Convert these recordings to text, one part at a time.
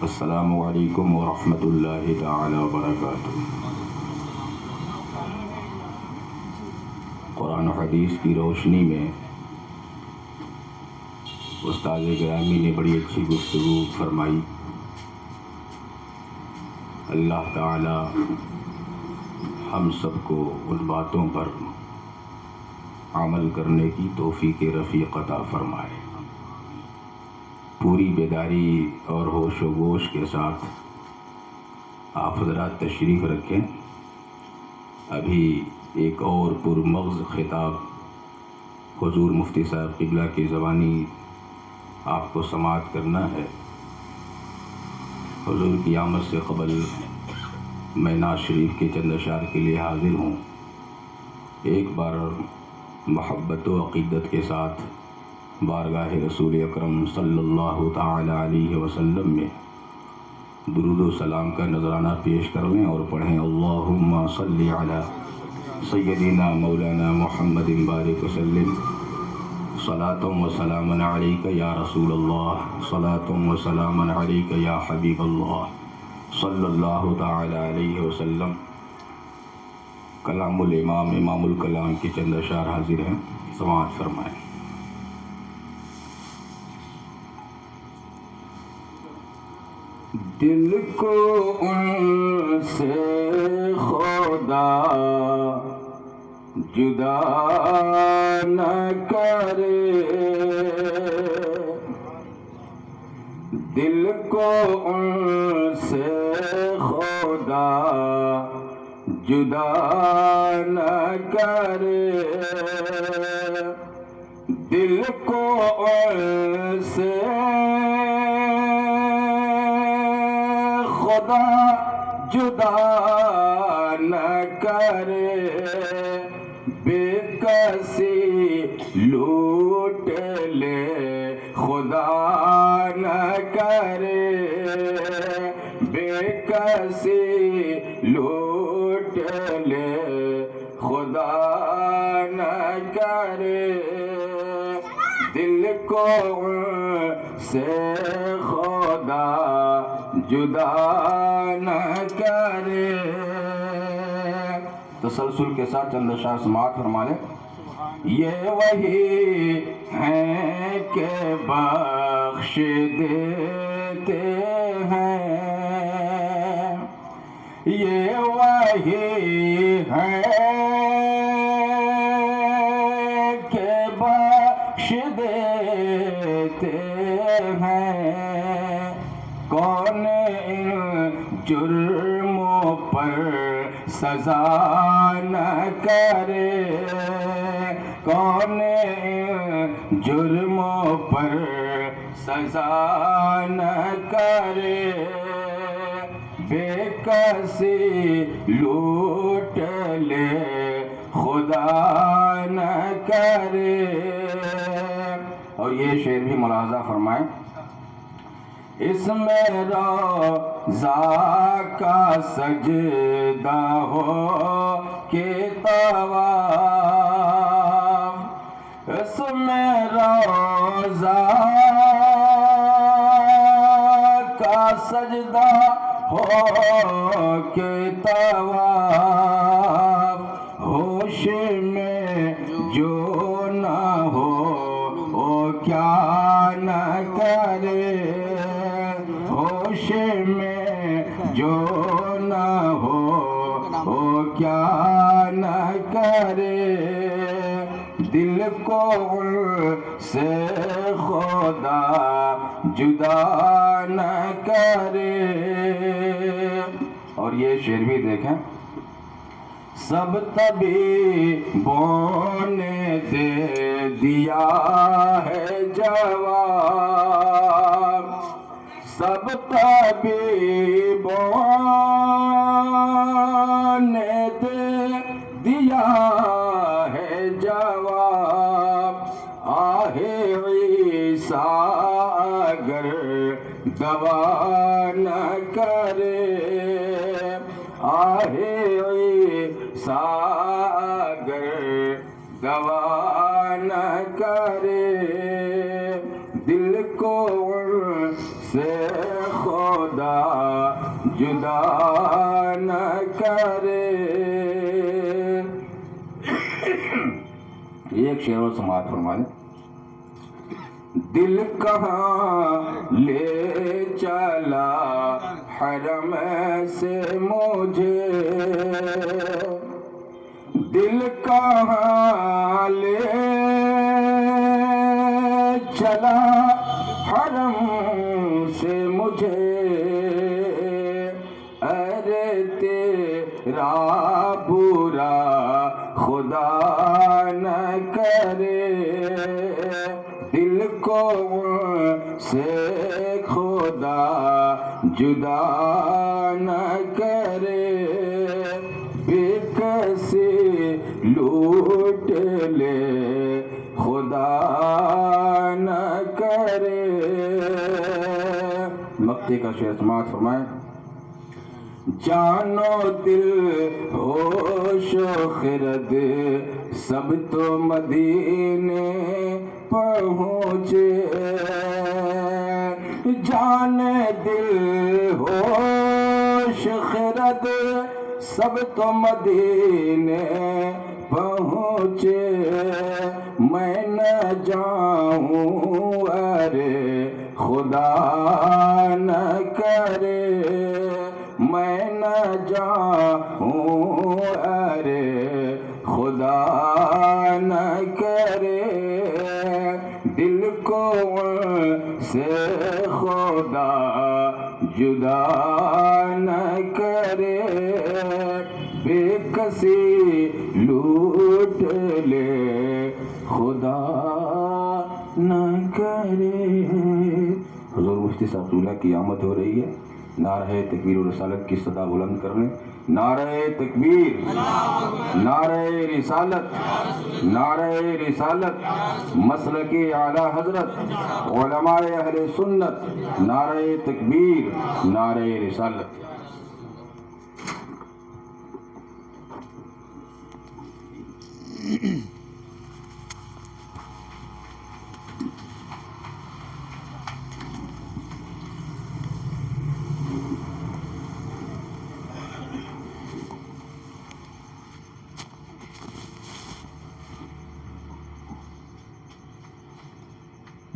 السلام علیکم ورحمۃ اللہ تعالی وبرکاتہ۔ قرآن و حدیث کی روشنی میں استاد گرامی نے بڑی اچھی گفتگو فرمائی۔ اللہ تعالی ہم سب کو ان باتوں پر عمل کرنے کی توفیق رفیق عطا فرمائے۔ پوری بیداری اور ہوش و گوش کے ساتھ آپ حضرات تشریف رکھیں۔ ابھی ایک اور پرمغز خطاب حضور مفتی صاحب قبلہ کی زبانی آپ کو سماعت کرنا ہے۔ حضور کی آمد سے قبل میں نعت شریف کے چند اشعار کے لیے حاضر ہوں۔ ایک بار محبت و عقیدت کے ساتھ بارگاہ رسول اکرم صلی اللہ تعالی علیہ وسلم میں درود و سلام کا نذرانہ پیش کر لیں اور پڑھیں اللہم صلی علی سیدنا مولانا محمد بارک وسلم صلاۃ و سلام علیک یا رسول اللہ صلاۃ و سلام علیک یا حبیب اللہ صلی اللہ تعالی علیہ وسلم۔ کلام الامام امام الکلام کے چند اشعار حاضر ہیں، سماعت فرمائیں۔ دل کو ان سے خدا جدا نہ کرے، دل کو ان سے خدا جدا نہ کرے، دل کو ان سے خدا جدا نہ کرے، بے کسی لوٹ لے خدا نہ کرے، بے کسی لوٹ لے خدا نہ کرے، دل کو سے خدا جدا نہ کرے۔ تسلسل کے ساتھ چند اشعار سماعت فرما لیں۔ یہ وہی ہیں کہ بخش دیتے ہیں، یہ وہی ہیں کہ بخش دیتے ہیں، کون ان جرموں پر سزا نہ کرے، کون ان جرموں پر سزا نہ کرے، بے کسی لوٹ لے خدا نہ کرے۔ اور یہ شعر بھی ملاحظہ فرمائیں۔ اس میں روضہ کا سجدہ ہو کہ طواف، اس میں روضہ کا سجدہ ہو کہ طواف، ہوش میں جو نہ ہو وہ کیا نہ کرے، ہوش میں جو نہ ہو وہ کیا نہ کرے، دل کو سے خدا جدا نہ کرے۔ اور یہ شعر بھی دیکھیں۔ سب طبیبوں نے دے دیا ہے جواب، سب طبیبوں نے دے دیا ہے جواب، آہ عیسیٰ اگر دوا نہ کرے، آہ عیسیٰ دوا نہ کرے، دل کو ان سے خدا جدا نہ کرے۔ ایک شعر و سماعت فرما دیں۔ دل کہاں لے چلا حرم سے مجھے، دل کہاں لے چلا حرم سے مجھے، ارے تیرا برا خدا نہ کرے، دل کو ان سے خدا جدا نہ کرے، بے کسی لوٹ لے خدا نہ کرے۔ مقطع کا شعر سماعت فرمائیں۔ جان و دل ہوش و خرد سب تو مدینے پہنچے، جان دل ہوش خرد سب تو مدینے پہنچے، میں نہ جاؤں ارے خدا نہ کرے، میں نہ جاؤں ارے خدا نہ کرے، دل کو ان سے خدا جدا نہ کرے، بے کسی لوٹ لے خدا نہ کرے۔ حضور مفتی صاحب اللہ کی آمد ہو رہی ہے، نعرہ تکبیر و رسالت کی صدا بلند کرنے۔ نعرہ تکبیر، نعرہ رسالت، نعرہ رسالت، مسلک اعلیٰ حضرت علماء اہل سنت، نعرہ تکبیر، نعرہ رسالت۔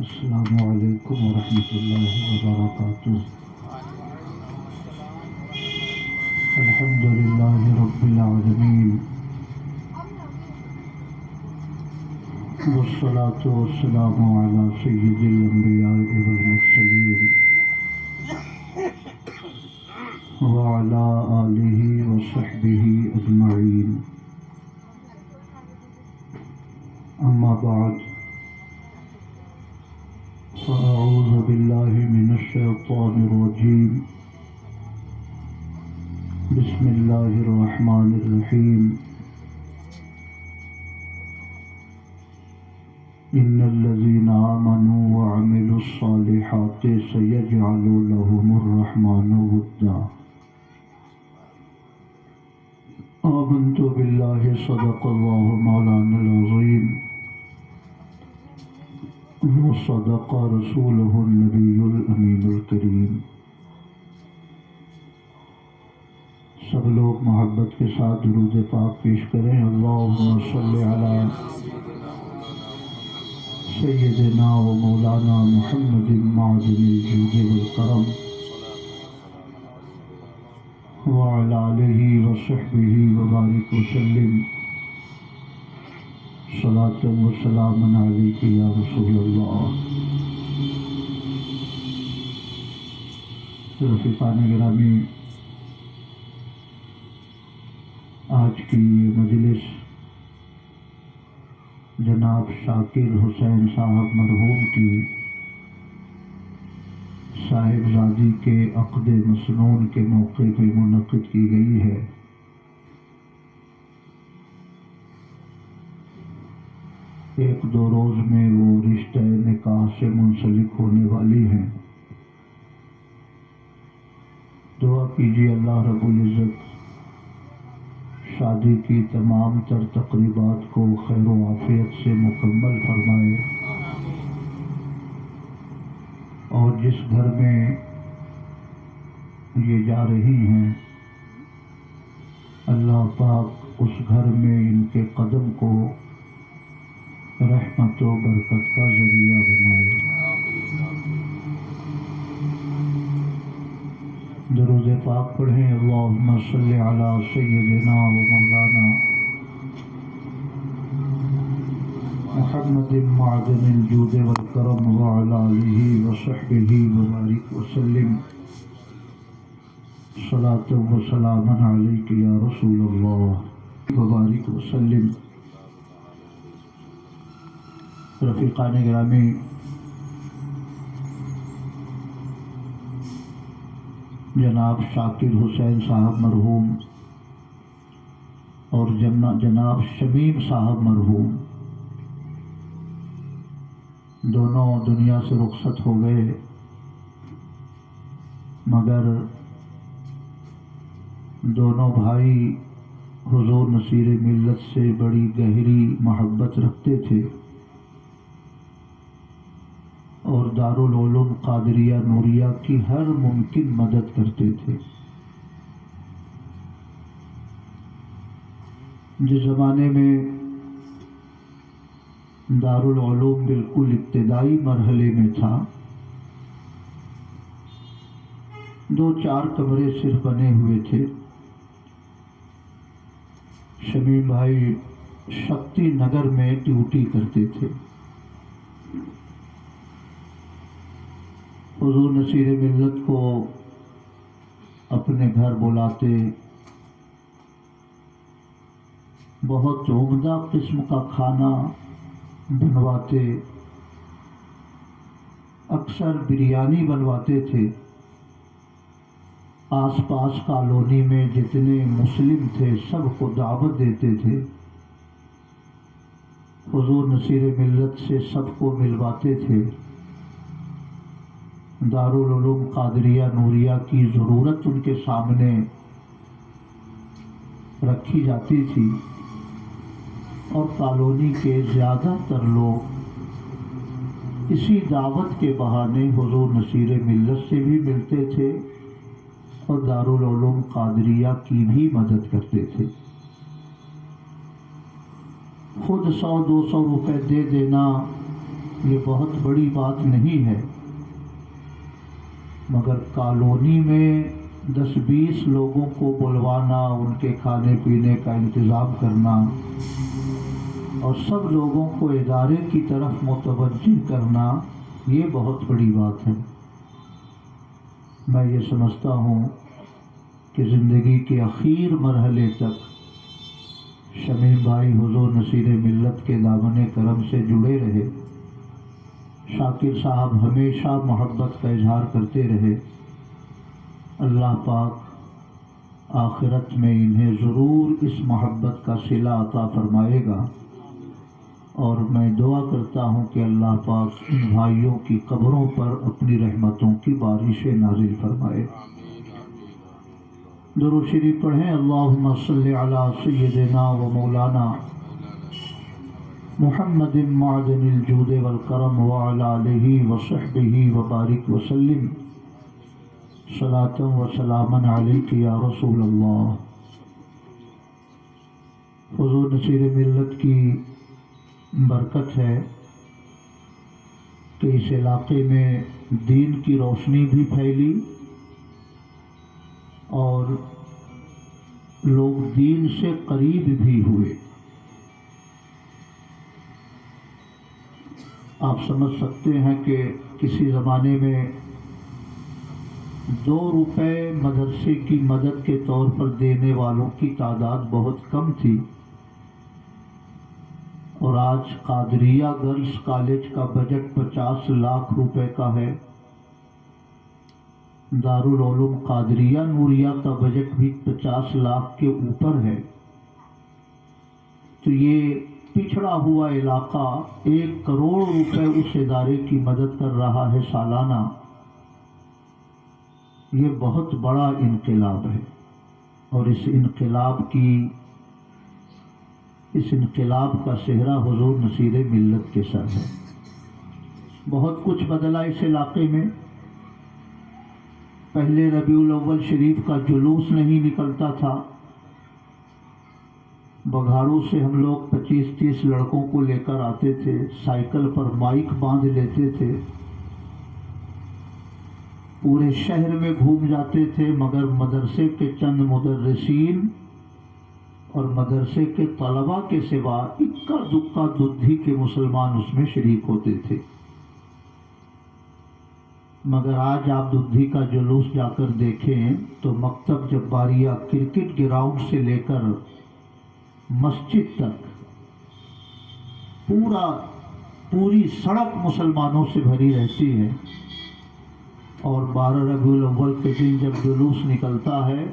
السلام علیکم ورحمۃ اللہ وبرکاتہ۔ الحمد للہ رب العالمین، والصلاة والسلام علی سید الانبیاء والمرسلین وعلی آلہ وصحبہ اجمعین، اما بعد، فأعوذ باللہ من الشیطان الرجیم، بسم اللہ الرحمن الرحیم، ان الذین آمنوا وعملوا الصالحات سیجعل لهم الرحمن ودا۔ آمنت باللہ صدق اللہ مولانا العظیم، وصدق رسولہ النبی الامین الکریم۔ سب لوگ محبت کے ساتھ درود پاک پیش کریں۔ اللہم صلی علی سیدنا و مولانا محمد معدن الجود والکرم، وعلی آلہ وصحبہ وبارک وسلم، صلاۃ و سلام علیک یا رسول اللہ۔ رفیقان گرامی، آج کی یہ مجلس جناب شاکر حسین صاحب مرحوم کی صاحبزادی کے عقد مسنون کے موقع پہ منعقد کی گئی ہے۔ ایک دو روز میں وہ رشتہ نکاح سے منسلک ہونے والی ہیں۔ دعا کیجیے اللہ رب العزت شادی کی تمام تر تقریبات کو خیر و عافیت سے مکمل فرمائے، اور جس گھر میں یہ جا رہی ہیں اللہ پاک اس گھر میں ان کے قدم کو رحمت و برکت کا ذریعہ بنائے۔ درود پاک پڑھیں۔ اللہم صلی علی سیدنا و مولانا محمد معدن الجود والکرم وعلی آلہ وصحبہ وبارک وسلم، صلاۃ و سلاما علیک یا رسول اللہ وبارک وسلم۔ رفیقان گرامی، جناب شاکر حسین صاحب مرحوم اور جناب شمیم صاحب مرحوم دونوں دنیا سے رخصت ہو گئے، مگر دونوں بھائی حضور نصیر ملت سے بڑی گہری محبت رکھتے تھے اور دارالعلوم قادریہ نوریہ کی ہر ممکن مدد کرتے تھے۔ جس زمانے میں دارالعلوم بالکل ابتدائی مرحلے میں تھا، 2-4 کمرے صرف بنے ہوئے تھے، شمیم بھائی شکتی نگر میں ڈیوٹی کرتے تھے۔ حضور نصیر ملت کو اپنے گھر بلاتے، بہت عمدہ قسم کا کھانا بنواتے، اکثر بریانی بنواتے تھے۔ آس پاس کالونی میں جتنے مسلم تھے سب کو دعوت دیتے تھے، حضور نصیر ملت سے سب کو ملواتے تھے۔ دارالعلوم قادریہ نوریہ کی ضرورت ان کے سامنے رکھی جاتی تھی، اور کالونی کے زیادہ تر لوگ اسی دعوت کے بہانے حضور نصیر ملت سے بھی ملتے تھے اور دارالعلوم قادریہ کی بھی مدد کرتے تھے۔ خود 100-200 روپے دے دینا یہ بہت بڑی بات نہیں ہے، مگر کالونی میں 10-20 لوگوں کو بلوانا، ان کے کھانے پینے کا انتظام کرنا اور سب لوگوں کو ادارے کی طرف متوجہ کرنا، یہ بہت بڑی بات ہے۔ میں یہ سمجھتا ہوں کہ زندگی کے اخیر مرحلے تک شمیم بھائی حضور نصیر ملت کے دامن کرم سے جڑے رہے۔ شاکر صاحب ہمیشہ محبت کا اظہار کرتے رہے۔ اللہ پاک آخرت میں انہیں ضرور اس محبت کا صلہ عطا فرمائے گا، اور میں دعا کرتا ہوں کہ اللہ پاک ان بھائیوں کی قبروں پر اپنی رحمتوں کی بارشیں نازل فرمائے۔ درود شریف پڑھیں۔ اللہم صلی علی سیدنا و مولانا محمد معدن الجود والکرم وعلی آلہ وصحبہ وبارک وسلم، صلاۃ و سلاما علیک یا رسول اللہ۔ حضور نصیر ملت کی برکت ہے کہ اس علاقے میں دین کی روشنی بھی پھیلی اور لوگ دین سے قریب بھی ہوئے۔ آپ سمجھ سکتے ہیں کہ کسی زمانے میں 2 روپے مدرسے کی مدد کے طور پر دینے والوں کی تعداد بہت کم تھی، اور آج قادریہ گرلز کالج کا بجٹ 50 لاکھ روپے کا ہے۔ دارالعلوم قادریہ نوریہ کا بجٹ بھی 50 لاکھ کے اوپر ہے۔ تو یہ پچھڑا ہوا علاقہ 1 کروڑ روپے اس ادارے کی مدد کر رہا ہے سالانہ۔ یہ بہت بڑا انقلاب ہے، اور اس انقلاب کی اس انقلاب کا صحرا حضور نصیر ملت کے سر ہے۔ بہت کچھ بدلا اس علاقے میں۔ پہلے ربیع الاول شریف کا جلوس نہیں نکلتا تھا، بگھاڑوں سے ہم لوگ 25-30 لڑکوں کو لے کر آتے تھے، سائیکل پر مائک باندھ لیتے تھے، پورے شہر میں گھوم جاتے تھے، مگر مدرسے کے چند مدرسین اور مدرسے کے طلباء کے سوا اکا دکا ددھی کے مسلمان اس میں شریک ہوتے تھے۔ مگر آج آپ ددھی کا جلوس جا کر دیکھیں تو مکتب جباریہ کرکٹ گراؤنڈ سے لے کر مسجد تک پوری سڑک مسلمانوں سے بھری رہتی ہے، اور 12 ربیع الاول کے دن جب جلوس نکلتا ہے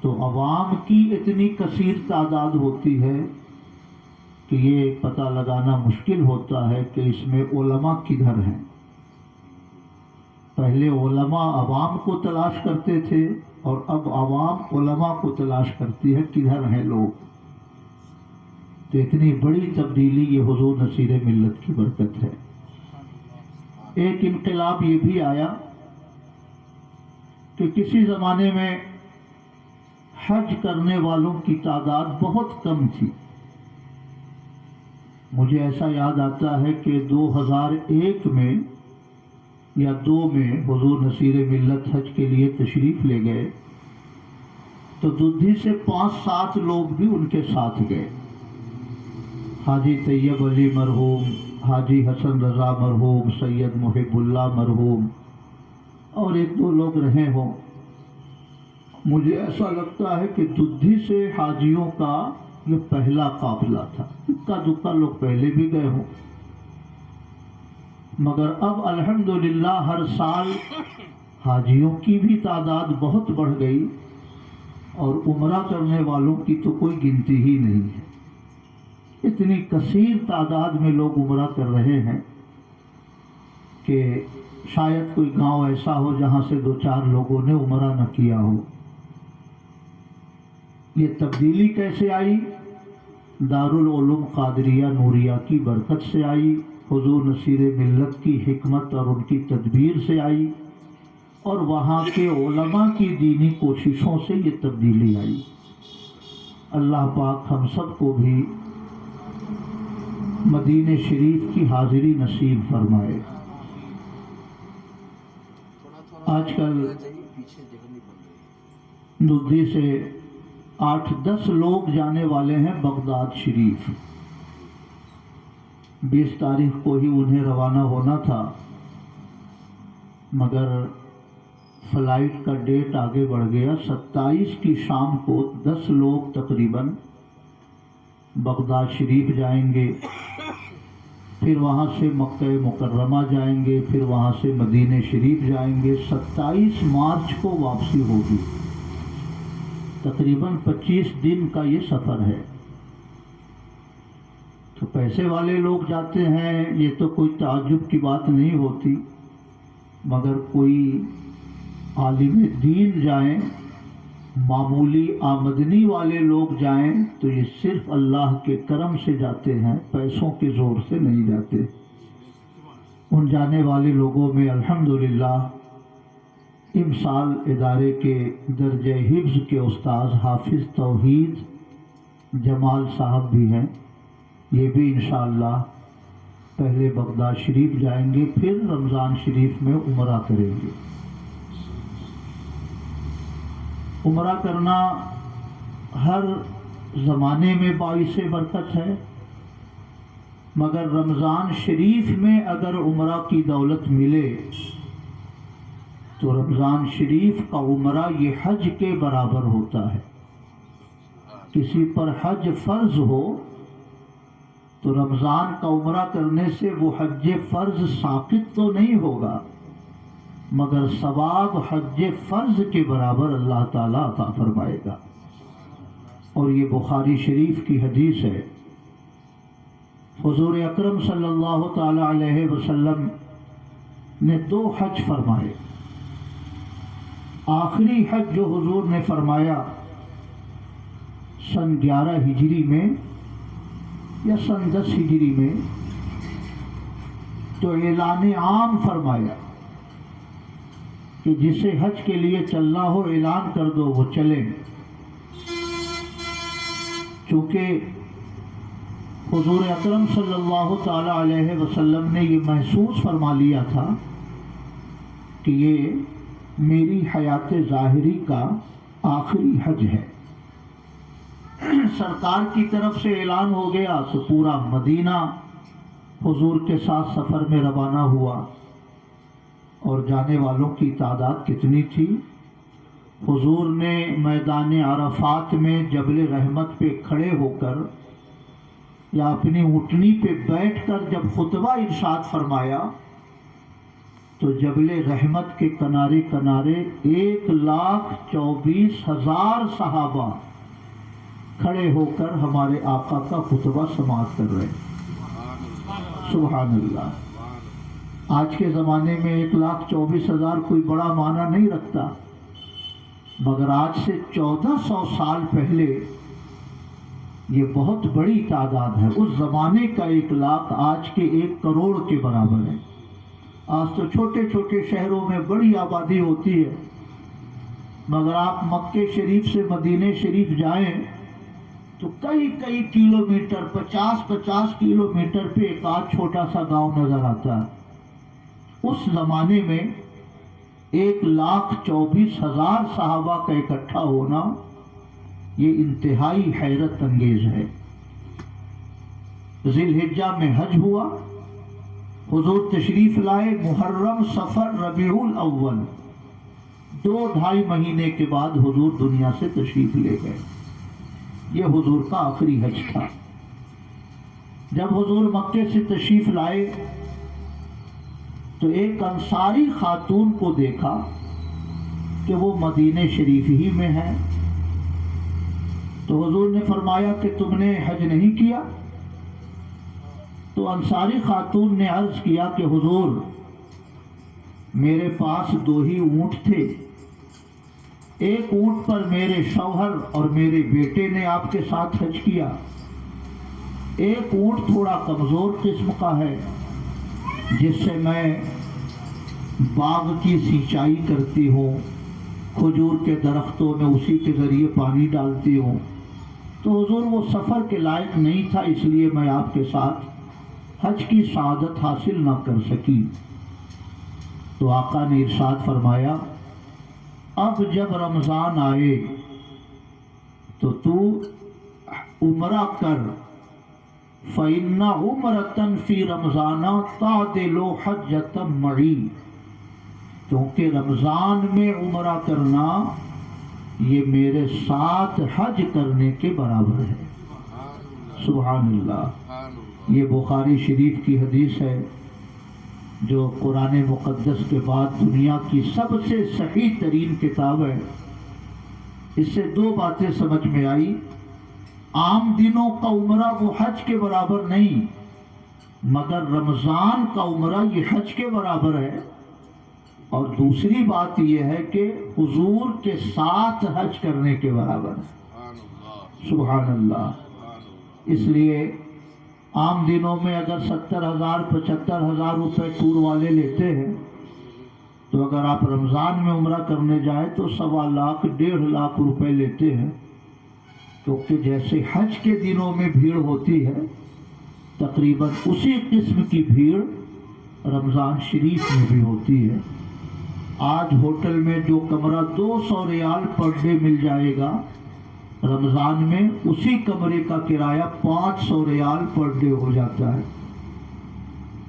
تو عوام کی اتنی کثیر تعداد ہوتی ہے کہ یہ پتہ لگانا مشکل ہوتا ہے کہ اس میں علماء کدھر ہیں۔ پہلے علماء عوام کو تلاش کرتے تھے اور اب عوام علماء کو تلاش کرتی ہے کدھر ہیں لوگ۔ تو اتنی بڑی تبدیلی یہ حضور نصیر ملت کی برکت ہے۔ ایک انقلاب یہ بھی آیا کہ کسی زمانے میں حج کرنے والوں کی تعداد بہت کم تھی۔ مجھے ایسا یاد آتا ہے کہ 2001 میں یا 2 میں حضور نصیر ملت حج کے لیے تشریف لے گئے تو ددھی سے 5-7 لوگ بھی ان کے ساتھ گئے۔ حاجی طیب علی مرحوم، حاجی حسن رضا مرحوم، سید محب اللہ مرحوم اور 1-2 لوگ رہے ہوں۔ مجھے ایسا لگتا ہے کہ ددھی سے حاجیوں کا یہ پہلا قافلہ تھا، اکا دکا لوگ پہلے بھی گئے ہوں، مگر اب الحمدللہ ہر سال حاجیوں کی بھی تعداد بہت بڑھ گئی اور عمرہ کرنے والوں کی تو کوئی گنتی ہی نہیں ہے۔ اتنی کثیر تعداد میں لوگ عمرہ کر رہے ہیں کہ شاید کوئی گاؤں ایسا ہو جہاں سے 2-4 لوگوں نے عمرہ نہ کیا ہو۔ یہ تبدیلی کیسے آئی؟ دارالعلوم قادریہ نوریہ کی برکت سے آئی، حضور نصیر ملت کی حکمت اور ان کی تدبیر سے آئی، اور وہاں کے علماء کی دینی کوششوں سے یہ تبدیلی آئی۔ اللہ پاک ہم سب کو بھی مدینہ شریف کی حاضری نصیب فرمائے۔ آج کل ددھی سے 8-10 لوگ جانے والے ہیں بغداد شریف۔ 20 تاریخ کو ہی انہیں روانہ ہونا تھا، مگر فلائٹ کا ڈیٹ آگے بڑھ گیا۔ 27 کی شام کو 10 لوگ تقریباً بغداد شریف جائیں گے، پھر وہاں سے مکہ مکرمہ جائیں گے، پھر وہاں سے مدینہ شریف جائیں گے۔ 27 مارچ کو واپسی ہوگی۔ تقریباً 25 دن کا یہ سفر ہے۔ تو پیسے والے لوگ جاتے ہیں، یہ تو کوئی تعجب کی بات نہیں ہوتی، مگر کوئی عالم دین جائیں، معمولی آمدنی والے لوگ جائیں تو یہ صرف اللہ کے کرم سے جاتے ہیں، پیسوں کے زور سے نہیں جاتے۔ ان جانے والے لوگوں میں الحمدللہ امسال ادارے کے درجہ حفظ کے استاذ حافظ توحید جمال صاحب بھی ہیں، یہ بھی انشاءاللہ پہلے بغداد شریف جائیں گے، پھر رمضان شریف میں عمرہ کریں گے۔ عمرہ کرنا ہر زمانے میں باعث برکت ہے، مگر رمضان شریف میں اگر عمرہ کی دولت ملے تو رمضان شریف کا عمرہ یہ حج کے برابر ہوتا ہے۔ کسی پر حج فرض ہو تو رمضان کا عمرہ کرنے سے وہ حج فرض ساقط تو نہیں ہوگا، مگر ثواب حج فرض کے برابر اللہ تعالیٰ عطا فرمائے گا۔ اور یہ بخاری شریف کی حدیث ہے، حضور اکرم صلی اللہ تعالی علیہ وسلم نے 2 حج فرمائے۔ آخری حج جو حضور نے فرمایا سن 11 ہجری میں یا سن 10 ہجری میں تو اعلان عام فرمایا کہ جسے حج کے لیے چلنا ہو اعلان کر دو وہ چلے. چونکہ حضور اکرم صلی اللہ تعالی علیہ وسلم نے یہ محسوس فرما لیا تھا کہ یہ میری حیات ظاہری کا آخری حج ہے. سرکار کی طرف سے اعلان ہو گیا تو پورا مدینہ حضور کے ساتھ سفر میں روانہ ہوا. اور جانے والوں کی تعداد کتنی تھی؟ حضور نے میدان عرفات میں جبل رحمت پہ کھڑے ہو کر یا اپنی اونٹنی پہ بیٹھ کر جب خطبہ ارشاد فرمایا تو جبل رحمت کے کنارے کنارے 1,24,000 صحابہ کھڑے ہو کر ہمارے آقا کا خطبہ سماعت کر رہے. سبحان اللہ. آج کے زمانے میں 1,24,000 کوئی بڑا معنی نہیں رکھتا، مگر آج سے 1400 سال پہلے یہ بہت بڑی تعداد ہے. اس زمانے کا 1 لاکھ آج کے 1 کروڑ کے برابر ہے. آج تو چھوٹے چھوٹے شہروں میں بڑی آبادی ہوتی ہے، مگر آپ مکے شریف سے مدینہ شریف جائیں تو کئی کلومیٹر 50 کلومیٹر پہ ایک آدھ چھوٹا سا گاؤں نظر آتا ہے. اس زمانے میں 1,24,000 صحابہ کا اکٹھا ہونا یہ انتہائی حیرت انگیز ہے. ذی الحجہ میں حج ہوا، حضور تشریف لائے. محرم، صفر، ربیع الاول 2-2.5 مہینے کے بعد حضور دنیا سے تشریف لے گئے. یہ حضور کا آخری حج تھا. جب حضور مکے سے تشریف لائے تو ایک انصاری خاتون کو دیکھا کہ وہ مدینہ شریف ہی میں ہے. تو حضور نے فرمایا کہ تم نے حج نہیں کیا؟ تو انصاری خاتون نے عرض کیا کہ حضور میرے پاس 2 ہی اونٹ تھے. ایک اونٹ پر میرے شوہر اور میرے بیٹے نے آپ کے ساتھ حج کیا. ایک اونٹ تھوڑا کمزور قسم کا ہے جس سے میں باغ کی سینچائی کرتی ہوں، کھجور کے درختوں میں اسی کے ذریعے پانی ڈالتی ہوں. تو حضور وہ سفر کے لائق نہیں تھا، اس لیے میں آپ کے ساتھ حج کی سعادت حاصل نہ کر سکی. تو آقا نے ارشاد فرمایا اب جب رمضان آئے تو عمرہ کر، فَإِنَّ عُمْرَةً فِي رَمْضَانَ تَعْدِلُ حَجَّةً مَعِي. کیونکہ رمضان میں عمرہ کرنا یہ میرے ساتھ حج کرنے کے برابر ہے. سبحان اللہ. یہ بخاری شریف کی حدیث ہے جو قرآن مقدس کے بعد دنیا کی سب سے صحیح ترین کتاب ہے. اس سے 2 باتیں سمجھ میں آئی. عام دنوں کا عمرہ وہ حج کے برابر نہیں، مگر رمضان کا عمرہ یہ حج کے برابر ہے. اور دوسری بات یہ ہے کہ حضور کے ساتھ حج کرنے کے برابر ہے. سبحان اللہ. اس لیے عام دنوں میں اگر 70,000 75,000 روپے ٹور والے لیتے ہیں تو اگر آپ رمضان میں عمرہ کرنے جائیں تو 1.25 لاکھ 1.5 لاکھ روپے لیتے ہیں. کیونکہ جیسے حج کے دنوں میں بھیڑ ہوتی ہے تقریباً اسی قسم کی بھیڑ رمضان شریف میں بھی ہوتی ہے. آج ہوٹل میں جو کمرہ 200 ریال پر ڈے مل جائے گا، رمضان میں اسی کمرے کا کرایہ 500 ریال پر ڈے ہو جاتا ہے.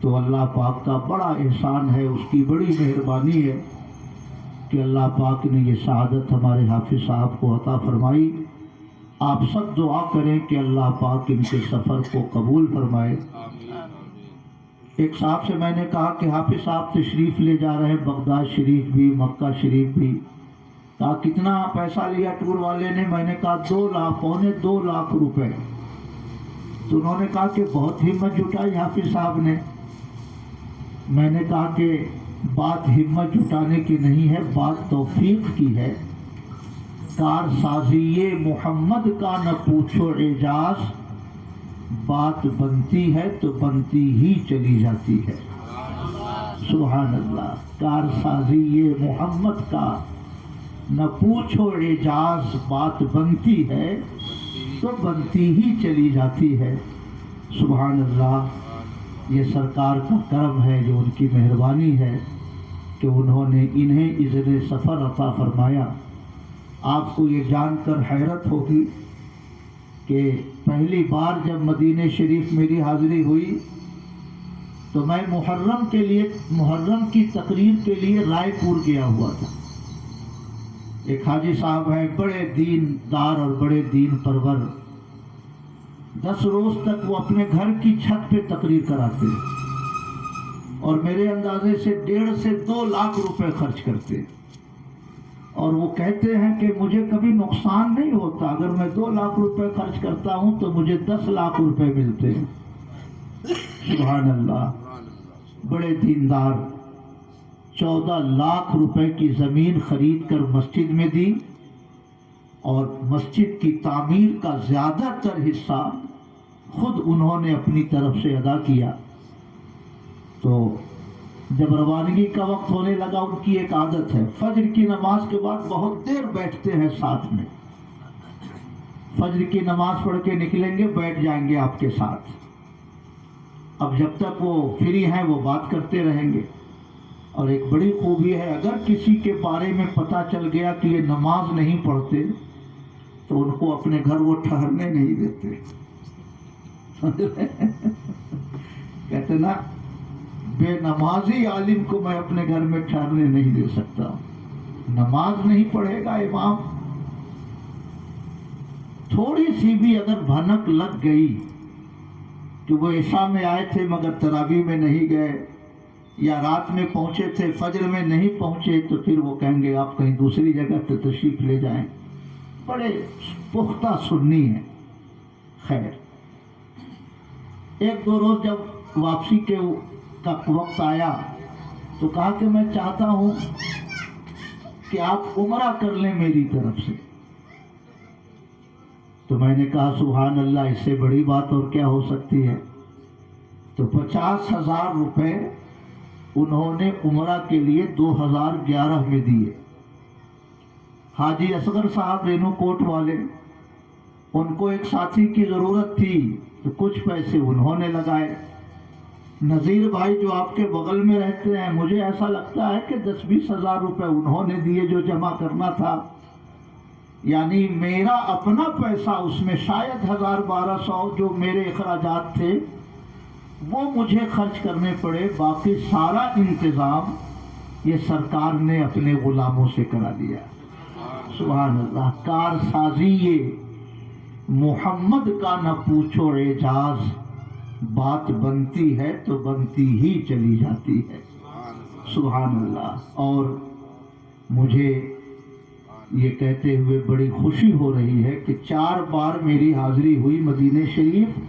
تو اللہ پاک کا بڑا احسان ہے، اس کی بڑی مہربانی ہے کہ اللہ پاک نے یہ سعادت ہمارے حافظ صاحب کو عطا فرمائی. آپ سب دعا کریں کہ اللہ پاک ان کے سفر کو قبول فرمائے. ایک صاحب سے میں نے کہا کہ حافظ صاحب تشریف لے جا رہے ہیں بغداد شریف بھی، مکہ شریف بھی. کہا کتنا پیسہ لیا ٹور والے نے؟ میں نے کہا 2 لاکھ روپے. تو انہوں نے کہا کہ بہت ہمت جٹائی حافظ صاحب نے. میں نے کہا کہ بات ہمت جٹانے کی نہیں ہے، بات توفیق کی ہے. کار سازی محمد کا نہ پوچھو اعجاز، بات بنتی ہے تو بنتی ہی چلی جاتی ہے۔ سبحان اللہ، کارسازی یہ محمد کا، نہ پوچھو اعجاز، بات بنتی ہے تو بنتی ہی چلی جاتی ہے۔ سبحان اللہ، یہ سرکار کا کرم ہے، جو ان کی مہربانی ہے کہ انہوں نے انہیں اذن سفر عطا فرمایا۔ آپ کو یہ جان کر حیرت ہوگی کہ پہلی بار جب مدینہ شریف میری حاضری ہوئی تو میں محرم کی تقریر کے لیے رائے پور گیا ہوا تھا۔ ایک حاجی صاحب ہیں، بڑے دین دار اور بڑے دین پرور، 10 روز تک وہ اپنے گھر کی چھت پہ تقریر کراتے اور میرے اندازے سے 1.5 سے 2 لاکھ روپے خرچ کرتے، اور وہ کہتے ہیں کہ مجھے کبھی نقصان نہیں ہوتا، اگر میں 2 لاکھ روپے خرچ کرتا ہوں تو مجھے 10 لاکھ روپے ملتے ہیں۔ سبحان اللہ، بڑے دیندار، 14 لاکھ روپے کی زمین خرید کر مسجد میں دی، اور مسجد کی تعمیر کا زیادہ تر حصہ خود انہوں نے اپنی طرف سے ادا کیا۔ تو جب روانگی کا وقت ہونے لگا، ان کی ایک عادت ہے، فجر کی نماز کے بعد بہت دیر بیٹھتے ہیں ساتھ میں، فجر کی نماز پڑھ کے نکلیں گے، بیٹھ جائیں گے آپ کے ساتھ۔ اب جب تک وہ فری ہیں وہ بات کرتے رہیں گے، اور ایک بڑی خوبی ہے، اگر کسی کے بارے میں پتہ چل گیا کہ یہ نماز نہیں پڑھتے تو ان کو اپنے گھر وہ ٹھہرنے نہیں دیتے۔ کہتے نا، بے نمازی عالم کو میں اپنے گھر میں ٹھہرنے نہیں دے سکتا، نماز نہیں پڑھے گا امام، تھوڑی سی بھی اگر بھنک لگ گئی کہ وہ عشاء میں آئے تھے مگر تراویح میں نہیں گئے، یا رات میں پہنچے تھے فجر میں نہیں پہنچے، تو پھر وہ کہیں گے آپ کہیں دوسری جگہ سے تشریف لے جائیں۔ بڑے پختہ سنی ہیں۔ خیر، 1-2 روز جب واپسی کا وقت آیا تو کہا کہ میں چاہتا ہوں کہ آپ عمرہ کر لیں میری طرف سے۔ تو میں نے کہا سبحان اللہ، اس سے بڑی بات اور کیا ہو سکتی ہے؟ تو 50,000 روپے انہوں نے عمرہ کے لیے 2011 میں دیے۔ حاجی اصغر صاحب رینو کوٹ والے، ان کو ایک ساتھی کی ضرورت تھی تو کچھ پیسے انہوں نے لگائے۔ نذیر بھائی جو آپ کے بغل میں رہتے ہیں، مجھے ایسا لگتا ہے کہ 10-20 ہزار روپے انہوں نے دیے جو جمع کرنا تھا، یعنی میرا اپنا پیسہ اس میں شاید 1000-1200 جو میرے اخراجات تھے وہ مجھے خرچ کرنے پڑے، باقی سارا انتظام یہ سرکار نے اپنے غلاموں سے کرا دیا۔ سبحان اللہ، کارسازی یہ محمد کا، نہ پوچھو اعجاز، بات بنتی ہے تو بنتی ہی چلی جاتی ہے۔ سبحان اللہ۔ اور مجھے یہ کہتے ہوئے بڑی خوشی ہو رہی ہے کہ 4 بار میری حاضری ہوئی مدینہ شریف،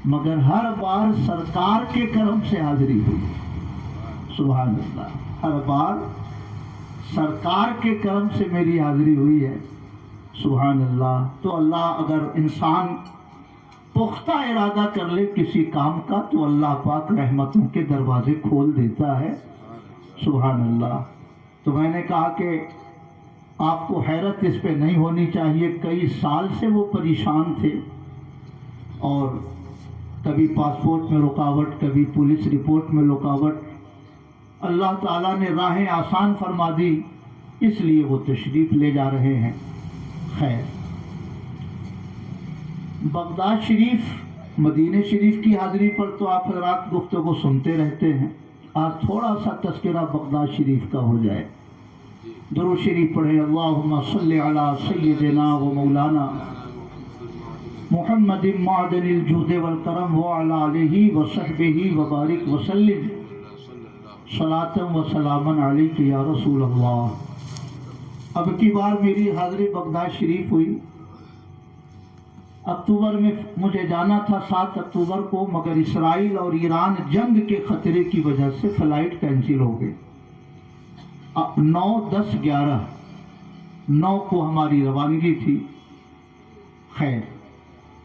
مگر ہر بار سرکار کے کرم سے حاضری ہوئی۔ سبحان اللہ، ہر بار سرکار کے کرم سے میری حاضری ہوئی ہے۔ سبحان اللہ۔ تو اللہ اگر انسان پختہ ارادہ کر لے کسی کام کا تو اللہ پاک رحمتوں کے دروازے کھول دیتا ہے۔ سبحان اللہ۔ تو میں نے کہا کہ آپ کو حیرت اس پہ نہیں ہونی چاہیے، کئی سال سے وہ پریشان تھے، اور کبھی پاسپورٹ میں رکاوٹ، کبھی پولیس رپورٹ میں رکاوٹ، اللہ تعالیٰ نے راہیں آسان فرما دی، اس لیے وہ تشریف لے جا رہے ہیں۔ خیر، بغداد شریف، مدینہ شریف کی حاضری پر تو آپ حضرات گفتگو سنتے رہتے ہیں، آج تھوڑا سا تذکرہ بغداد شریف کا ہو جائے۔ درود شریف پڑھیں، اللہم صلی علی سیدنا و مولانا محمد معدن الجود والکرم وعلی آلہ وصحبہ وبارک وسلم، صلاۃ و سلاما علیک یا رسول اللہ۔ اب کی بار میری حاضری بغداد شریف ہوئی، اکتوبر میں مجھے جانا تھا 7 اکتوبر کو، مگر اسرائیل اور ایران جنگ کے خطرے کی وجہ سے فلائٹ کینسل ہو گئی۔ 9، 10، 11، 9 کو ہماری روانگی تھی۔ خیر،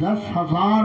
10,000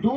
2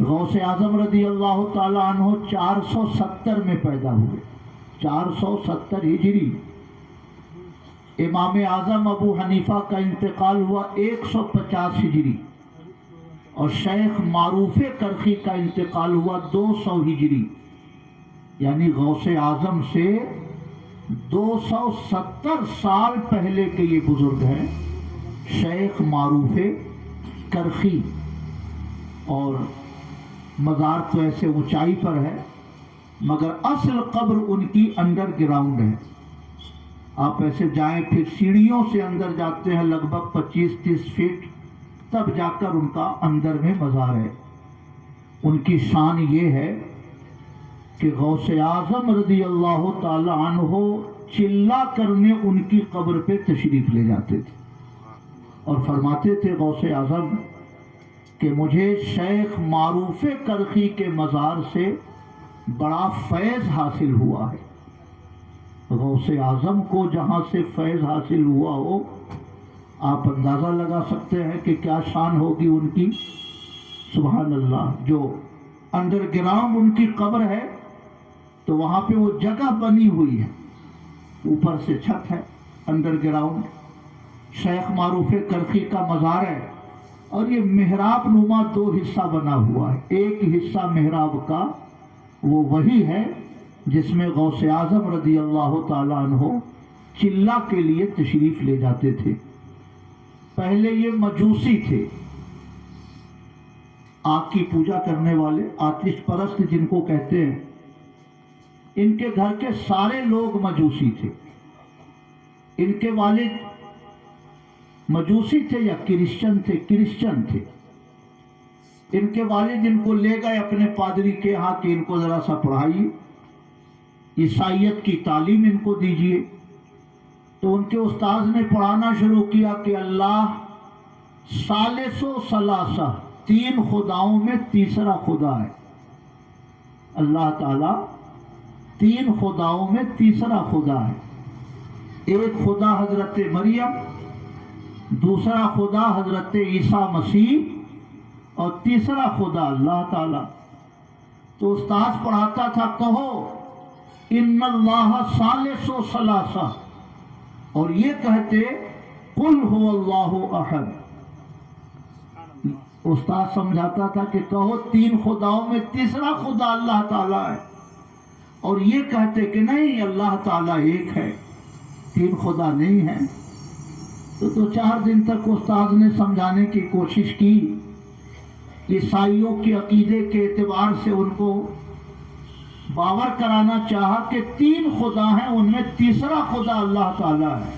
غوث اعظم رضی اللہ تعالیٰ عنہ 470 میں پیدا ہوئے، 470 ہجری۔ امام اعظم ابو حنیفہ کا انتقال ہوا 150 ہجری، اور شیخ معروف کرخی کا انتقال ہوا 200 ہجری، یعنی غوث اعظم سے 270 سال پہلے کے یہ بزرگ ہیں شیخ معروف کرخی۔ اور مزار تو ایسے اونچائی پر ہے، مگر اصل قبر ان کی انڈر گراؤنڈ ہے۔ آپ ایسے جائیں، پھر سیڑھیوں سے اندر جاتے ہیں لگ بھگ 25-30 فٹ، تب جا کر ان کا اندر میں مزار ہے۔ ان کی شان یہ ہے کہ غوث اعظم رضی اللہ تعالی عنہ چلا کرنے ان کی قبر پہ تشریف لے جاتے تھے، اور فرماتے تھے غوث اعظم کہ مجھے شیخ معروف کرخی کے مزار سے بڑا فیض حاصل ہوا ہے۔ غوث اعظم کو جہاں سے فیض حاصل ہوا ہو، آپ اندازہ لگا سکتے ہیں کہ کیا شان ہوگی ان کی۔ سبحان اللہ۔ جو انڈر گراؤنڈ ان کی قبر ہے تو وہاں پہ وہ جگہ بنی ہوئی ہے، اوپر سے چھت ہے، انڈر گراؤنڈ شیخ معروف کرخی کا مزار ہے، اور یہ محراب نما 2 حصہ بنا ہوا ہے۔ ایک حصہ محراب کا وہ وہی ہے جس میں غوث اعظم رضی اللہ تعالیٰ عنہ چلا کے لیے تشریف لے جاتے تھے۔ پہلے یہ مجوسی تھے، آگ کی پوجا کرنے والے، آتش پرست جن کو کہتے ہیں۔ ان کے گھر کے سارے لوگ مجوسی تھے۔ ان کے والد مجوسی تھے یا کرسچن تھے؟ کرسچن تھے۔ ان کے والد ان کو لے گئے اپنے پادری کے ہاں کہ ان کو ذرا سا پڑھائیے، عیسائیت کی تعلیم ان کو دیجیے۔ تو ان کے استاذ نے پڑھانا شروع کیا کہ اللہ ثالث و ثلاثہ، 3 خداؤں میں تیسرا خدا ہے۔ اللہ تعالیٰ 3 خداؤں میں تیسرا خدا ہے۔ ایک خدا حضرت مریم، دوسرا خدا حضرت عیسیٰ مسیح، اور تیسرا خدا اللہ تعالیٰ۔ تو استاذ پڑھاتا تھا، کہو ان اللہ ثالث و ثلاثہ، اور یہ کہتے قل هو اللہ احد۔ استاد سمجھاتا تھا کہ کہو 3 خداؤں میں تیسرا خدا اللہ تعالیٰ ہے، اور یہ کہتے کہ نہیں اللہ تعالیٰ ایک ہے، 3 خدا نہیں ہے۔ تو 2-4 دن تک استاد نے سمجھانے کی کوشش کی، عیسائیوں کے عقیدے کے اعتبار سے ان کو باور کرانا چاہا کہ 3 خدا ہیں، ان میں تیسرا خدا اللہ تعالیٰ ہے،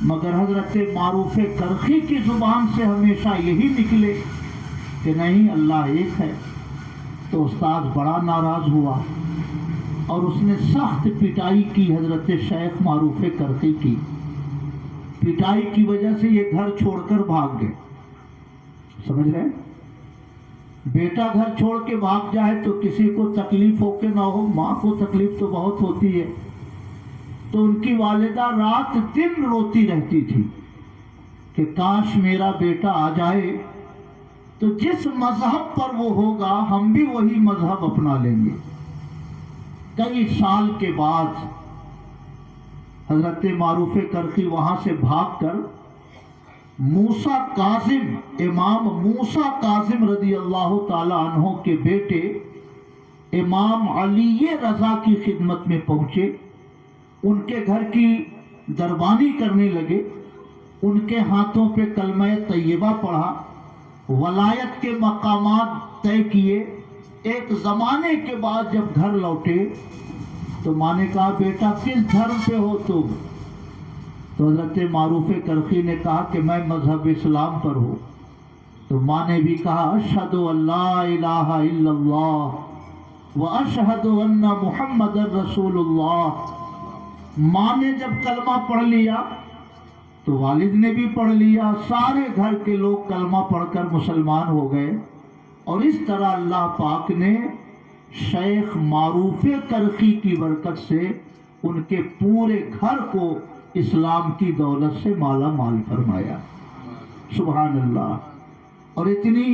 مگر حضرت معروف کرخی کی زبان سے ہمیشہ یہی نکلے کہ نہیں اللہ ایک ہے۔ تو استاد بڑا ناراض ہوا اور اس نے سخت پٹائی کی حضرت شیخ معروف کرخی کی۔ پٹائی کی وجہ سے یہ گھر چھوڑ کر بھاگ گئے۔ سمجھ رہے ہیں؟ بیٹا گھر چھوڑ کے بھاگ جائے تو کسی کو تکلیف ہو کے نہ ہو، ماں کو تکلیف تو بہت ہوتی ہے۔ تو ان کی والدہ رات دن روتی رہتی تھی کہ کاش میرا بیٹا آ جائے تو جس مذہب پر وہ ہوگا ہم بھی وہی مذہب اپنا لیں گے۔ کئی سال کے بعد حضرت معروف کرخی وہاں سے بھاگ کر موسیٰ کاظم، امام موسیٰ کاظم رضی اللہ تعالی عنہ کے بیٹے امام علی رضا کی خدمت میں پہنچے، ان کے گھر کی دربانی کرنے لگے، ان کے ہاتھوں پہ کلمہ طیبہ پڑھا، ولایت کے مقامات طے کیے۔ ایک زمانے کے بعد جب گھر لوٹے تو ماں نے کہا بیٹا کس دھرم پہ ہو تم؟ تو حضرت معروف کرخی نے کہا کہ میں مذہب اسلام پر ہوں۔ تو ماں نے بھی کہا اشہد ان لا الہ الا اللہ واشہد ان محمد رسول اللہ۔ ماں نے جب کلمہ پڑھ لیا تو والد نے بھی پڑھ لیا، سارے گھر کے لوگ کلمہ پڑھ کر مسلمان ہو گئے، اور اس طرح اللہ پاک نے شیخ معروف کرخی کی برکت سے ان کے پورے گھر کو اسلام کی دولت سے مالا مال فرمایا۔ سبحان اللہ۔ اور اتنی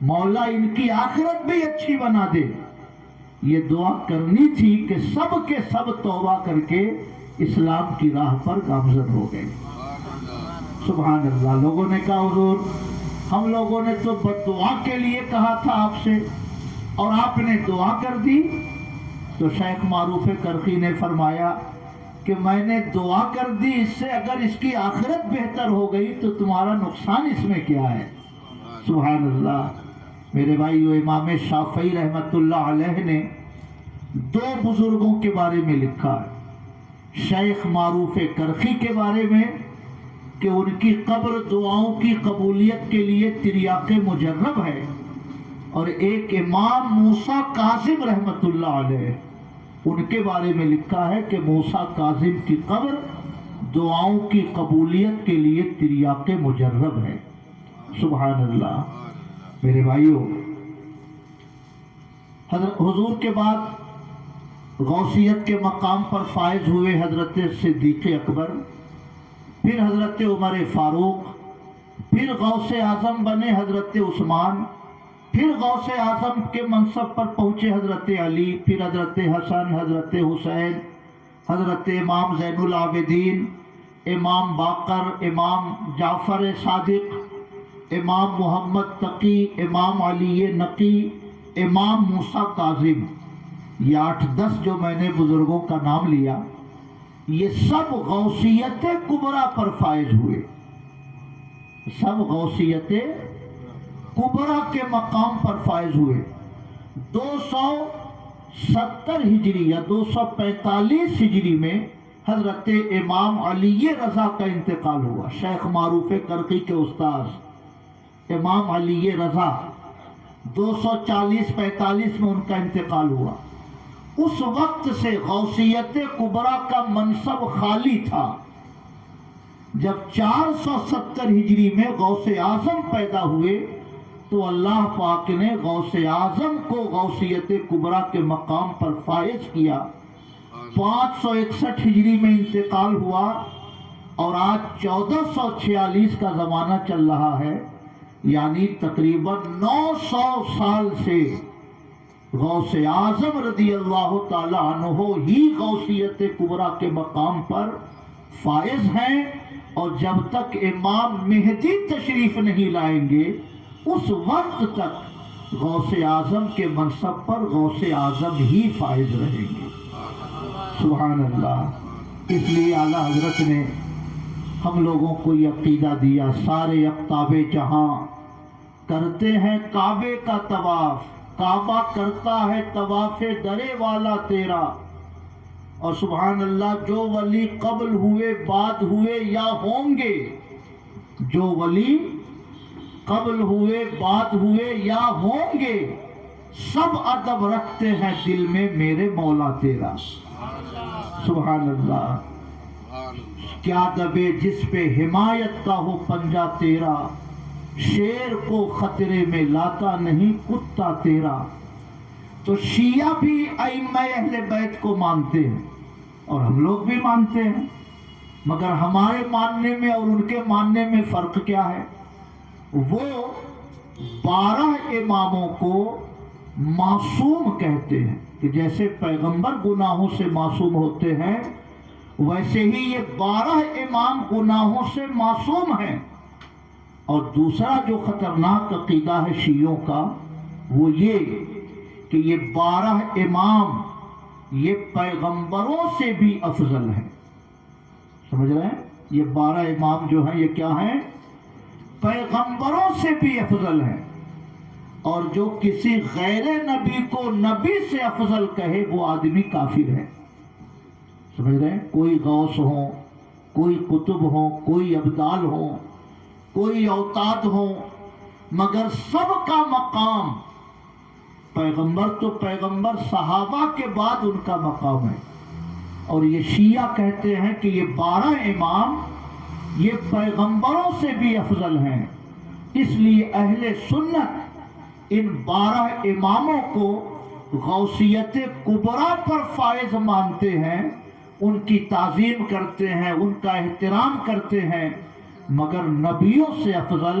مولا ان کی آخرت بھی اچھی بنا دے. یہ دعا کرنی تھی کہ سب کے سب توبہ کر کے اسلام کی راہ پر گامزن ہو گئے. سبحان اللہ. لوگوں نے کہا حضور ہم لوگوں نے تو بد دعا کے لیے کہا تھا آپ سے اور آپ نے دعا کر دی. تو شیخ معروف کرخی نے فرمایا کہ میں نے دعا کر دی، اس سے اگر اس کی آخرت بہتر ہو گئی تو تمہارا نقصان اس میں کیا ہے. سبحان اللہ. میرے بھائیو، امام شافعی رحمت اللہ علیہ نے دو بزرگوں کے بارے میں لکھا ہے، شیخ معروف کرخی کے بارے میں کہ ان کی قبر دعاؤں کی قبولیت کے لیے تریاق مجرب ہے، اور ایک امام موسیٰ کاظم رحمت اللہ علیہ، ان کے بارے میں لکھا ہے کہ موسیٰ کاظم کی قبر دعاؤں کی قبولیت کے لیے تریاق مجرب ہے. سبحان اللہ. میرے بھائیوں، حضور کے بعد غوثیت کے مقام پر فائز ہوئے حضرت صدیق اکبر، پھر حضرت عمر فاروق، پھر غوث اعظم بنے حضرت عثمان، پھر غوث اعظم کے منصب پر پہنچے حضرت علی، پھر حضرت حسن، حضرت حسین، حضرت امام زین العابدین، امام باقر، امام جعفر صادق، امام محمد تقی، امام علی نقی، امام موسیٰ کاظم. یہ 8-10 جو میں نے بزرگوں کا نام لیا، یہ سب غوثیت کبریٰ پر فائز ہوئے، سب غوثیت کبریٰ کے مقام پر فائز ہوئے. 270 ہجری یا 245 ہجری میں حضرت امام علی رضا کا انتقال ہوا. شیخ معروف کرخی کے استاذ امام علی رضا 240-45 میں ان کا انتقال ہوا. اس وقت سے غوثیت کبریٰ کا منصب خالی تھا. جب 470 ہجری میں غوث اعظم پیدا ہوئے تو اللہ پاک نے غوث اعظم کو غوثیت کبریٰ کے مقام پر فائز کیا. 561 ہجری میں انتقال ہوا اور آج 1446 کا زمانہ چل رہا ہے، یعنی تقریباً 900 سال سے غوث اعظم رضی اللہ تعالی عنہ ہی غوثیت کبریٰ کے مقام پر فائز ہیں، اور جب تک امام مہدی تشریف نہیں لائیں گے اس وقت تک غوث اعظم کے منصب پر غوث اعظم ہی فائز رہیں گے. سبحان اللہ. اس لیے اعلیٰ حضرت نے ہم لوگوں کو یہ عقیدہ دیا، سارے اقطاب جہاں کرتے ہیں کعبے کا طواف، کعبہ کرتا ہے طواف درے والا تیرا. اور سبحان اللہ، جو ولی قبل ہوئے، بعد ہوئے یا ہوں گے، جو ولی قبل ہوئے، بعد ہوئے یا ہوں گے، سب ادب رکھتے ہیں دل میں میرے مولا تیرا. سبحان اللہ. کیا دبے جس پہ حمایت کا ہو پنجہ تیرا، شیر کو خطرے میں لاتا نہیں کتا تیرا. تو شیعہ بھی ائمہ اہل بیت کو مانتے ہیں اور ہم لوگ بھی مانتے ہیں، مگر ہمارے ماننے میں اور ان کے ماننے میں فرق کیا ہے؟ وہ 12 اماموں کو معصوم کہتے ہیں کہ جیسے پیغمبر گناہوں سے معصوم ہوتے ہیں، ویسے ہی یہ 12 امام گناہوں سے معصوم ہیں. اور دوسرا جو خطرناک عقیدہ ہے شیعوں کا، وہ یہ کہ یہ 12 امام یہ پیغمبروں سے بھی افضل ہیں. سمجھ رہے ہیں؟ یہ 12 امام جو ہیں یہ کیا ہیں؟ پیغمبروں سے بھی افضل ہیں. اور جو کسی غیر نبی کو نبی سے افضل کہے وہ آدمی کافر ہے. سمجھ رہے ہیں؟ کوئی غوث ہو، کوئی قطب ہو، کوئی ابدال ہو، کوئی اوتاد ہو، مگر سب کا مقام پیغمبر تو پیغمبر، صحابہ کے بعد ان کا مقام ہے. اور یہ شیعہ کہتے ہیں کہ یہ 12 امام یہ پیغمبروں سے بھی افضل ہیں. اس لیے اہل سنت ان 12 اماموں کو غوثیت کبریٰ پر فائز مانتے ہیں، ان کی تعظیم کرتے ہیں، ان کا احترام کرتے ہیں، مگر نبیوں سے افضل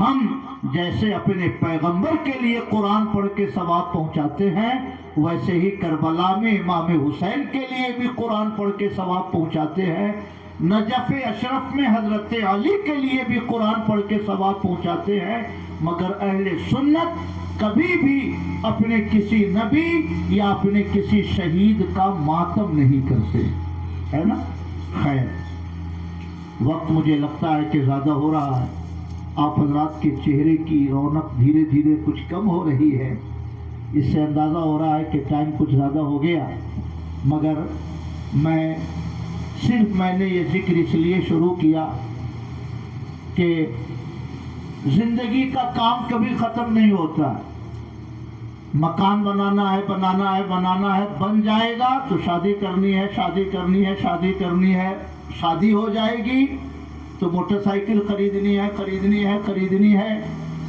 ہم جیسے اپنے پیغمبر کے لیے قرآن پڑھ کے ثواب پہنچاتے ہیں، ویسے ہی کربلا میں امام حسین کے لیے بھی قرآن پڑھ کے ثواب پہنچاتے ہیں، نجف اشرف میں حضرت علی کے لیے بھی قرآن پڑھ کے ثواب پہنچاتے ہیں۔ مگر اہل سنت کبھی بھی اپنے کسی نبی یا اپنے کسی شہید کا ماتم نہیں کرتے، ہے نا؟ خیر، وقت مجھے لگتا ہے کہ زیادہ ہو رہا ہے، آپ حضرات کے چہرے کی رونق دھیرے دھیرے کچھ کم ہو رہی ہے، اس سے اندازہ ہو رہا ہے کہ ٹائم کچھ زیادہ ہو گیا، مگر میں نے یہ ذکر اس لیے شروع کیا کہ زندگی کا کام کبھی ختم نہیں ہوتا، مکان بنانا ہے، بن جائے گا تو شادی کرنی ہے، شادی ہو جائے گی تو موٹر سائیکل خریدنی ہے،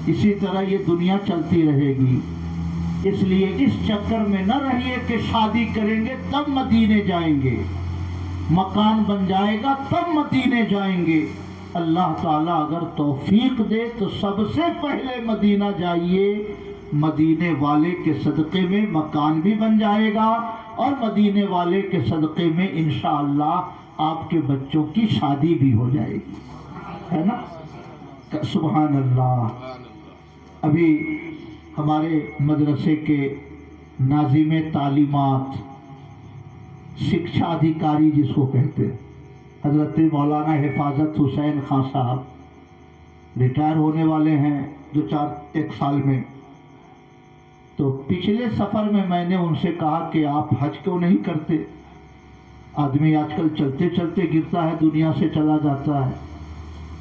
اسی طرح یہ دنیا چلتی رہے گی۔ اس لیے اس چکر میں نہ رہیے کہ شادی کریں گے تب مدینے جائیں گے، مکان بن جائے گا تب مدینے جائیں گے۔ اللہ تعالیٰ اگر توفیق دے تو سب سے پہلے مدینہ جائیے، مدینے والے کے صدقے میں مکان بھی بن جائے گا اور مدینے والے کے صدقے میں انشاءاللہ آپ کے بچوں کی شادی بھی ہو جائے گی، ہے نا؟ سبحان اللہ۔ ابھی ہمارے مدرسے کے ناظم تعلیمات، شکشا ادھیکاری جس کو کہتے ہیں، حضرت مولانا حفاظت حسین خان صاحب ریٹائر ہونے والے ہیں ایک سال میں۔ تو پچھلے سفر میں نے ان سے کہا کہ آپ حج کیوں نہیں کرتے؟ آدمی آج کل چلتے چلتے گرتا ہے، دنیا سے چلا جاتا ہے،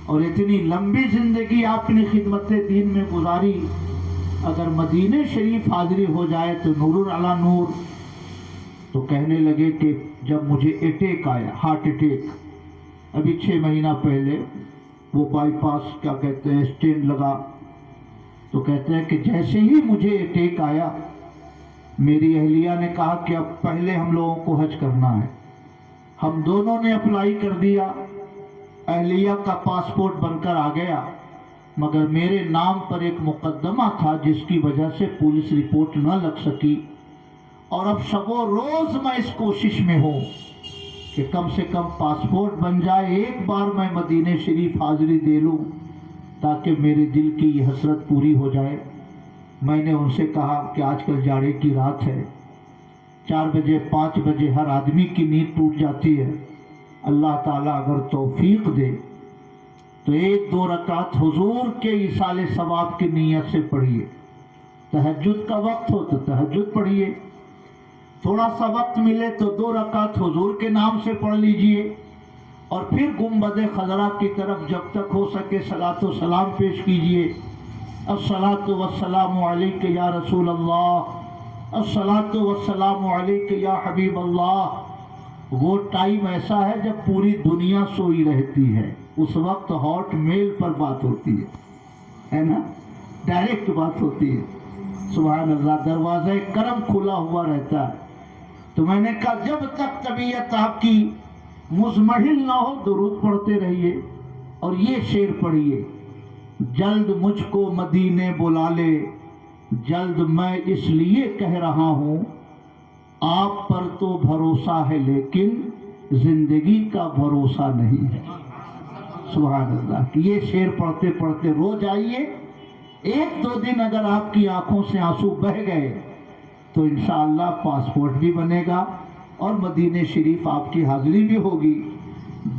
اور اتنی لمبی زندگی آپ نے خدمت دین میں گزاری، اگر مدینہ شریف حاضری ہو جائے تو نور علی نور۔ تو کہنے لگے کہ جب مجھے اٹیک آیا، ہارٹ اٹیک، ابھی 6 مہینہ پہلے، وہ بائی پاس کیا کہتے ہیں اسٹینٹ لگا، تو کہتے ہیں کہ جیسے ہی مجھے اٹیک آیا، میری اہلیہ نے کہا کہ اب پہلے ہم لوگوں کو حج کرنا ہے۔ ہم دونوں نے اپلائی کر دیا، اہلیہ کا پاسپورٹ بن کر آ گیا، مگر میرے نام پر ایک مقدمہ تھا جس کی وجہ سے پولیس رپورٹ نہ لگ سکی، اور اب شب و روز میں اس کوشش میں ہوں کہ کم سے کم پاسپورٹ بن جائے، ایک بار میں مدینہ شریف حاضری دے لوں تاکہ میرے دل کی یہ حسرت پوری ہو جائے۔ میں نے ان سے کہا کہ آج کل جاڑے کی رات ہے، 4 بجے 5 بجے ہر آدمی کی نیند ٹوٹ جاتی ہے، اللہ تعالیٰ اگر توفیق دے تو 1-2 رکعت حضور کے ایصال ثواب کی نیت سے پڑھیے، تہجد کا وقت ہو تو تہجد پڑھیے، تھوڑا سا وقت ملے تو 2 رکعت حضور کے نام سے پڑھ لیجئے، اور پھر گنبد خضرا کی طرف جب تک ہو سکے صلاۃ و سلام پیش کیجئے، الصلاۃ والسلام علیک یا رسول اللہ، الصلاۃ والسلام علیک یا حبیب اللہ۔ وہ ٹائم ایسا ہے جب پوری دنیا سوئی رہتی ہے، اس وقت ہاٹ میل پر بات ہوتی ہے نا، ڈائریکٹ بات ہوتی ہے، سبحان اللہ، دروازہ کرم کھلا ہوا رہتا ہے۔ تو میں نے کہا جب تک طبیعت آپ کی مزمحل نہ ہو درود پڑھتے رہیے، اور یہ شعر پڑھیے، جلد مجھ کو مدینے بلا لے، جلد میں اس لیے کہہ رہا ہوں، آپ پر تو بھروسہ ہے لیکن زندگی کا بھروسہ نہیں ہے۔ سبحان اللہ۔ یہ شعر پڑھتے پڑھتے رو جائیے، 1-2 دن اگر آپ کی آنکھوں سے آنسو بہہ گئے تو انشاءاللہ پاسپورٹ بھی بنے گا اور مدینہ شریف آپ کی حاضری بھی ہوگی۔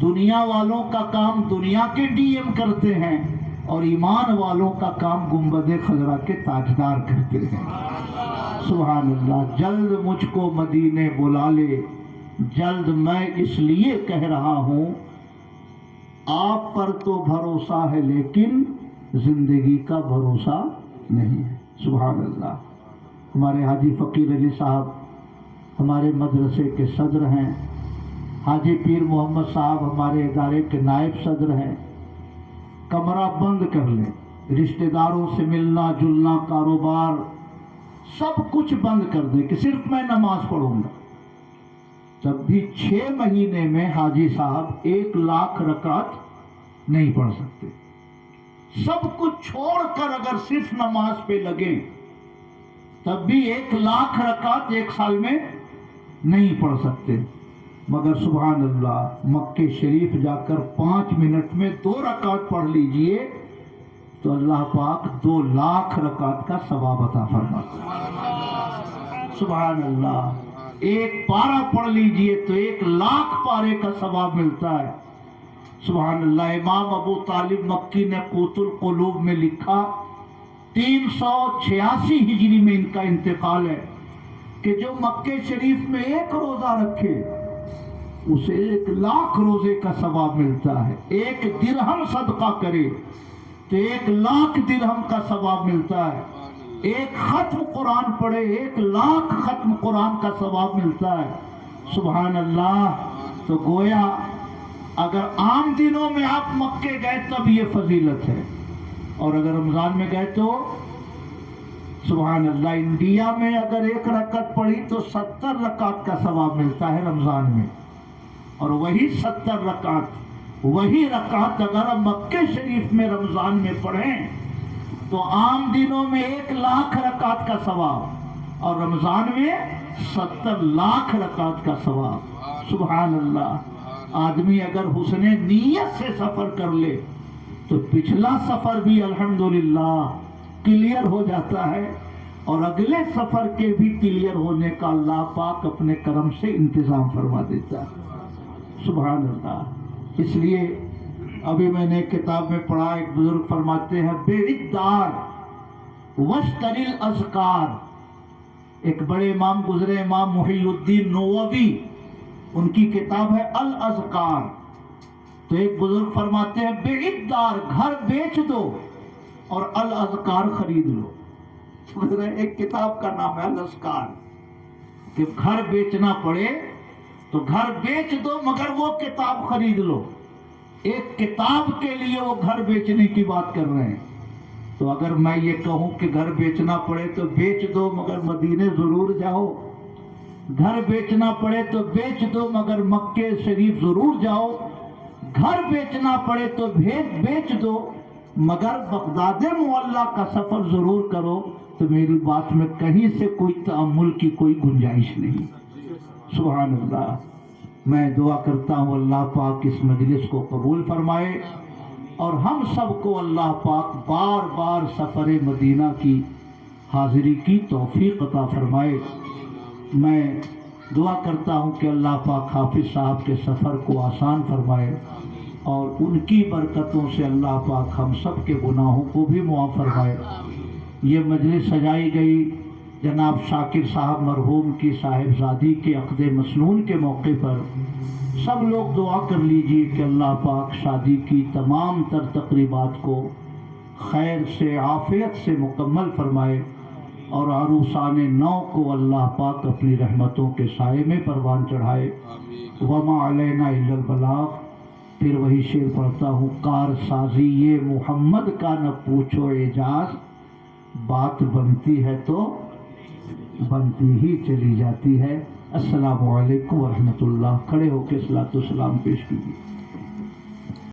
دنیا والوں کا کام دنیا کے ڈی ایم کرتے ہیں، اور ایمان والوں کا کام گنبد خضرا کے تاجدار کرتے ہیں۔ سبحان اللہ۔ جلد مجھ کو مدینے بلا لے، جلد میں اس لیے کہہ رہا ہوں، آپ پر تو بھروسہ ہے لیکن زندگی کا بھروسہ نہیں ہے۔ سبحان اللہ۔ ہمارے حاجی فقیر علی صاحب ہمارے مدرسے کے صدر ہیں، حاجی پیر محمد صاحب ہمارے ادارے کے نائب صدر ہیں۔ کمرہ بند کر لیں، رشتہ داروں سے ملنا جلنا، کاروبار سب کچھ بند کر دیں کہ صرف میں نماز پڑھوں گا، تب بھی 6 مہینے میں حاجی صاحب 1 لاکھ رکعت نہیں پڑھ سکتے۔ سب کچھ چھوڑ کر اگر صرف نماز پہ لگیں تب بھی 1,00,000 رکعت ایک سال میں نہیں پڑھ سکتے، مگر سبحان اللہ مکہ شریف جا کر 5 منٹ میں 2 رکعت پڑھ لیجئے تو اللہ پاک 2,00,000 رکعت کا ثواب عطا فرماتا ہے۔ سبحان اللہ، 1 پارہ پڑھ لیجئے تو 1,00,000 پارے کا ثواب ملتا ہے۔ سبحان اللہ، امام ابو طالب مکی نے قوت القلوب میں لکھا 386 ہجری میں ان کا انتقال ہے کہ جو مکہ شریف میں 1 روزہ رکھے اسے 1,00,000 روزے کا ثواب ملتا ہے۔ 1 درہم صدقہ کرے تو 1,00,000 درہم کا ثواب ملتا ہے۔ 1 ختم قرآن پڑھے 1,00,000 ختم قرآن کا ثواب ملتا ہے۔ سبحان اللہ، تو گویا اگر عام دنوں میں آپ مکے گئے تب یہ فضیلت ہے، اور اگر رمضان میں گئے تو سبحان اللہ انڈیا میں اگر 1 رکعت پڑھی تو 70 رکعت کا ثواب ملتا ہے رمضان میں، اور وہی 70 رکعت وہی رکعت اگر ہم مکہ شریف میں رمضان میں پڑھیں تو عام دنوں میں 1,00,000 رکعت کا ثواب اور رمضان میں 70,00,000 رکعت کا ثواب۔ سبحان اللہ، آدمی اگر حسن نیت سے سفر کر لے تو پچھلا سفر بھی الحمدللہ کلیئر ہو جاتا ہے، اور اگلے سفر کے بھی کلیئر ہونے کا اللہ پاک اپنے کرم سے انتظام فرما دیتا ہے۔ سبحان اللہ، اس لیے ابھی میں نے کتاب میں پڑھا، ایک بزرگ فرماتے ہیں بِعِدْ دار وَاشْتَرِ الْأَذْكَارِ، ایک بڑے امام گزرے امام محی الدین نووی، ان کی کتاب ہے الاذکار، تو ایک بزرگ فرماتے ہیں بِعِدْ دار، گھر بیچ دو اور الاذکار خرید لو۔ ایک کتاب کا نام ہے الاذکار، کہ گھر بیچنا پڑے تو گھر بیچ دو مگر وہ کتاب خرید لو۔ ایک کتاب کے لیے وہ گھر بیچنے کی بات کر رہے ہیں، تو اگر میں یہ کہوں کہ گھر بیچنا پڑے تو بیچ دو مگر مدینے ضرور جاؤ، گھر بیچنا پڑے تو بیچ دو مگر مکہ شریف ضرور جاؤ، گھر بیچنا پڑے تو بیچ دو مگر بغداد معلیٰ کا سفر ضرور کرو، تو میری بات میں کہیں سے کوئی تأمل کی کوئی گنجائش نہیں۔ سبحان اللہ، میں دعا کرتا ہوں اللہ پاک اس مجلس کو قبول فرمائے، اور ہم سب کو اللہ پاک بار بار سفر مدینہ کی حاضری کی توفیق عطا فرمائے۔ میں دعا کرتا ہوں کہ اللہ پاک حافظ صاحب کے سفر کو آسان فرمائے، اور ان کی برکتوں سے اللہ پاک ہم سب کے گناہوں کو بھی معاف فرمائے۔ یہ مجلس سجائی گئی جناب شاکر صاحب مرحوم کی صاحبزادی کے عقد مسنون کے موقع پر، سب لوگ دعا کر لیجئے کہ اللہ پاک شادی کی تمام تر تقریبات کو خیر سے عافیت سے مکمل فرمائے، اور عروسان نو کو اللہ پاک اپنی رحمتوں کے سائے میں پروان چڑھائے۔ وما علینا الا البلاغ۔ پھر وہی شعر پڑھتا ہوں، کار سازی یہ محمد کا نہ پوچھو اعجاز، بات بنتی ہے تو بنتی ہی چلی جاتی ہے۔ السلام علیکم ورحمۃ اللہ۔ کھڑے ہو کے صلاۃ و سلام پیش کیجیے۔